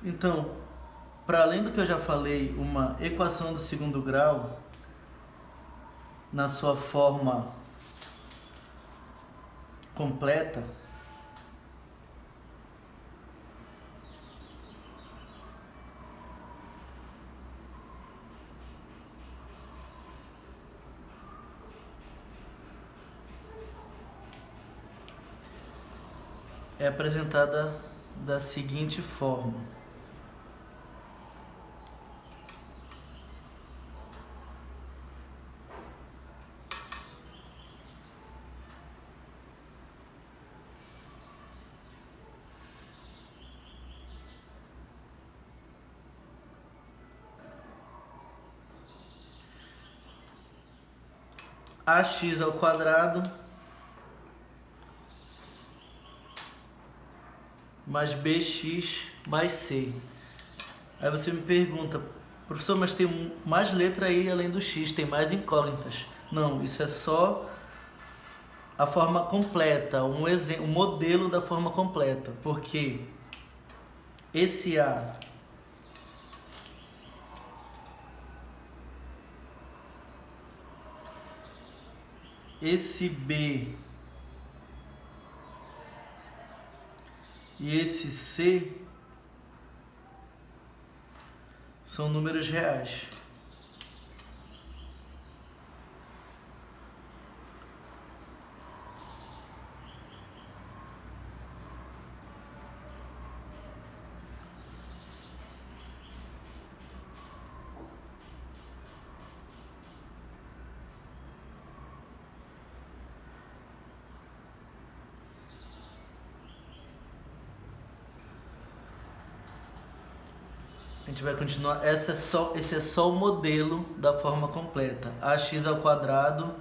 Então, para além do que eu já falei, uma equação do segundo grau, na sua forma completa, é apresentada da seguinte forma. Ax ao quadrado mais bx mais c. Aí você me pergunta, professor, mas tem mais letra aí além do x, tem mais incógnitas. Não, isso é só a forma completa, um modelo da forma completa, porque esse A esse B e esse C são números reais. A gente vai continuar. Esse é só o modelo da forma completa. Ax ao quadrado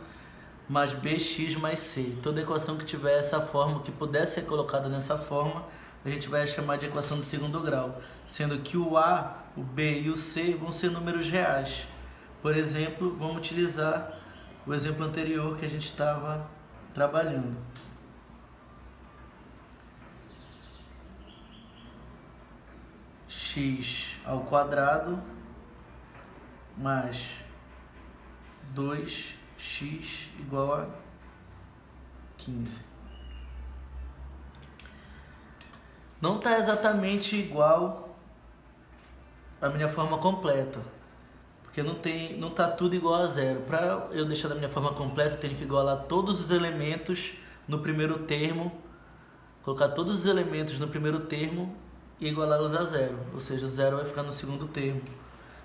mais bx mais c. Toda equação que tiver essa forma, que puder ser colocada nessa forma, a gente vai chamar de equação do segundo grau. Sendo que o A, o B e o C vão ser números reais. Por exemplo, vamos utilizar o exemplo anterior que a gente estava trabalhando. X ao quadrado mais 2x igual a 15. Não está exatamente igual a minha forma completa, porque não está tudo igual a zero. Para eu deixar da minha forma completa, eu tenho que igualar todos os elementos no primeiro termo, colocar todos os elementos no primeiro termo e igualá-los a zero, ou seja, o zero vai ficar no segundo termo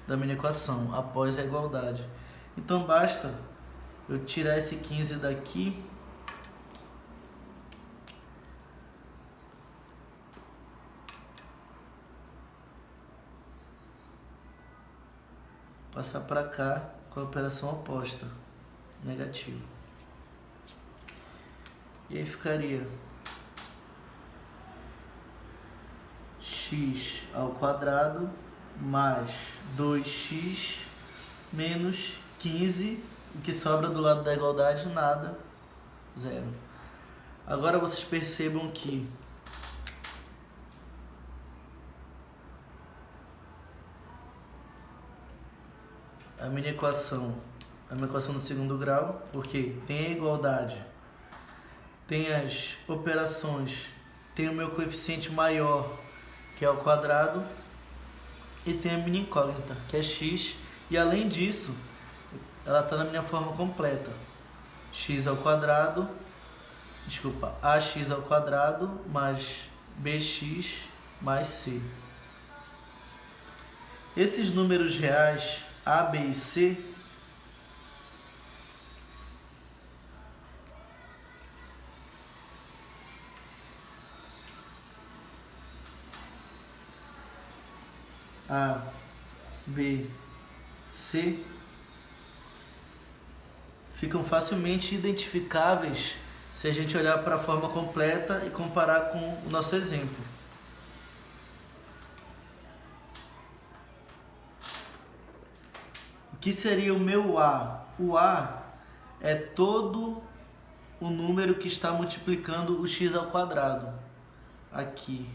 da minha equação, após a igualdade. Então basta eu tirar esse 15 daqui passar para cá com a operação oposta, negativo. E aí ficaria x ao quadrado mais 2x menos 15, o que sobra do lado da igualdade, nada, zero. Agora vocês percebam que a minha equação é uma equação do segundo grau, porque tem a igualdade, tem as operações, tem o meu coeficiente maior, que é o quadrado, e tem a minha incógnita, que é x, e além disso, ela está na minha forma completa. X ao quadrado, desculpa, ax ao quadrado mais bx mais c. Esses números reais, a, b e c, A, B, C, ficam facilmente identificáveis se a gente olhar para a forma completa e comparar com o nosso exemplo. O que seria o meu A? O A é todo o número que está multiplicando o x ao quadrado. Aqui.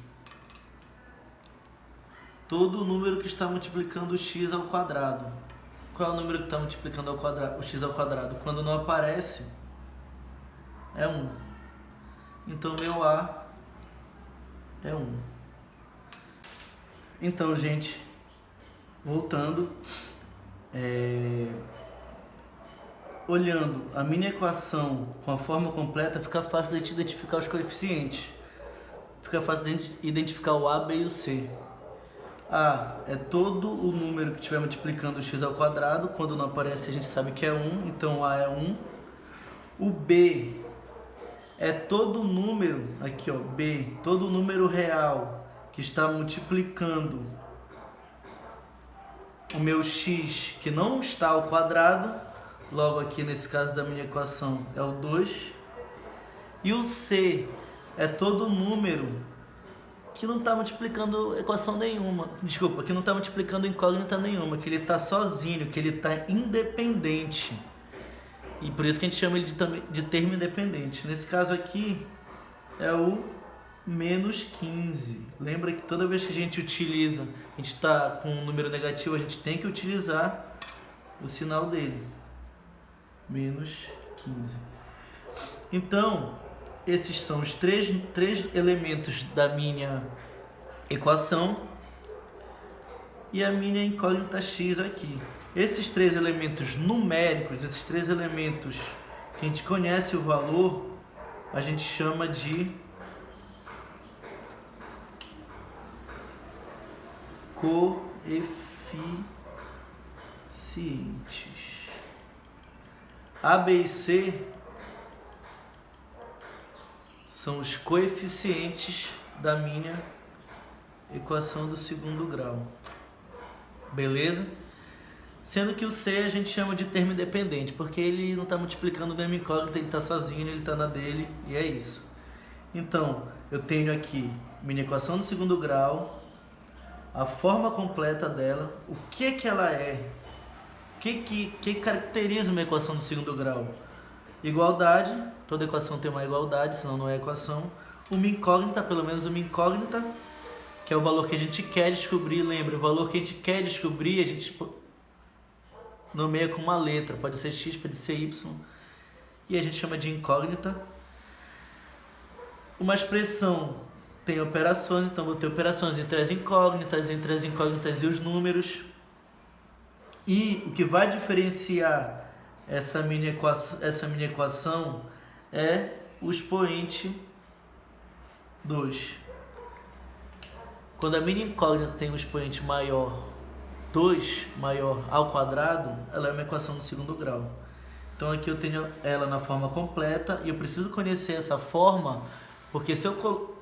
todo número que está multiplicando o x ao quadrado. Qual é o número que está multiplicando o x ao quadrado? Quando não aparece, é 1. Então, meu A é 1. Então, gente, voltando, olhando a minha equação com a forma completa, fica fácil de identificar os coeficientes. Fica fácil de identificar o A, B e o C. A é todo o número que estiver multiplicando o x ao quadrado. Quando não aparece, a gente sabe que é 1, então A é 1. O B é todo número, aqui ó, B, todo número real que está multiplicando o meu x que não está ao quadrado. Logo aqui nesse caso da minha equação é o 2. E o C é todo número que não está multiplicando equação nenhuma. Desculpa, que não está multiplicando incógnita nenhuma, que ele está sozinho, que ele está independente. E por isso que a gente chama ele de termo independente. Nesse caso aqui é o menos 15. Lembra que toda vez que a gente utiliza, a gente está com um número negativo, a gente tem que utilizar o sinal dele. Menos 15. Então, esses são os três elementos da minha equação e a minha incógnita x aqui. Esses 3 elementos numéricos, esses 3 elementos que a gente conhece o valor, a gente chama de coeficientes. A, B e C são os coeficientes da minha equação do segundo grau. Beleza? Sendo que o C a gente chama de termo independente, porque ele não está multiplicando nenhuma incógnita, ele está sozinho, ele está na dele, e é isso. Então, eu tenho aqui minha equação do segundo grau, a forma completa dela, o que ela é, o que caracteriza uma equação do segundo grau. Igualdade, toda equação tem uma igualdade, senão não é equação. Uma incógnita, pelo menos uma incógnita, que é o valor que a gente quer descobrir. Lembra, o valor que a gente quer descobrir, a gente nomeia com uma letra, pode ser x, pode ser y, e a gente chama de incógnita. Uma expressão tem operações, então vou ter operações entre as incógnitas e os números. E o que vai diferenciar essa minha equação é o expoente 2. Quando a minha incógnita tem um expoente maior, 2 maior ao quadrado, ela é uma equação do segundo grau. Então aqui eu tenho ela na forma completa e eu preciso conhecer essa forma, porque se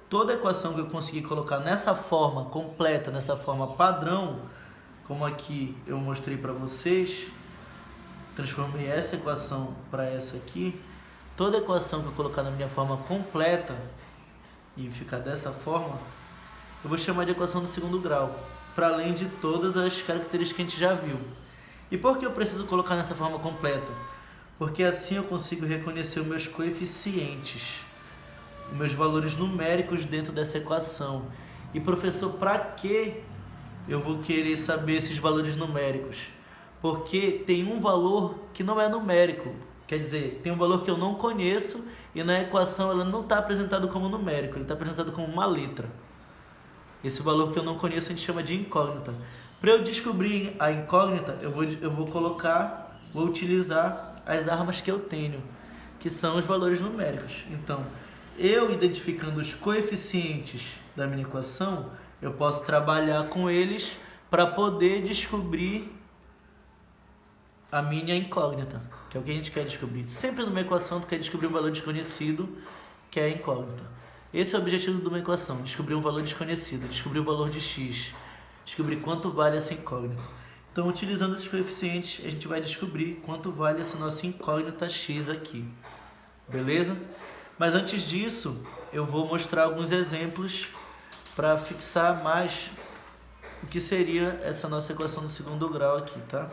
toda equação que eu conseguir colocar nessa forma completa, nessa forma padrão, como aqui eu mostrei para vocês, transformei essa equação para essa aqui, toda equação que eu colocar na minha forma completa e ficar dessa forma, eu vou chamar de equação do segundo grau, para além de todas as características que a gente já viu. E por que eu preciso colocar nessa forma completa? Porque assim eu consigo reconhecer os meus coeficientes, os meus valores numéricos dentro dessa equação. E professor, para que eu vou querer saber esses valores numéricos? Porque tem um valor que não é numérico, quer dizer, tem um valor que eu não conheço e na equação ela não está apresentado como numérico, ele está apresentado como uma letra. Esse valor que eu não conheço a gente chama de incógnita. Para eu descobrir a incógnita, eu vou utilizar as armas que eu tenho, que são os valores numéricos. Então, eu identificando os coeficientes da minha equação, eu posso trabalhar com eles para poder descobrir a minha incógnita, que é o que a gente quer descobrir. Sempre numa equação tu quer descobrir um valor desconhecido, que é a incógnita. Esse é o objetivo de uma equação, descobrir um valor desconhecido, descobrir o valor de x, descobrir quanto vale essa incógnita. Então, utilizando esses coeficientes, a gente vai descobrir quanto vale essa nossa incógnita x aqui. Beleza? Mas antes disso, eu vou mostrar alguns exemplos para fixar mais o que seria essa nossa equação do segundo grau aqui, tá?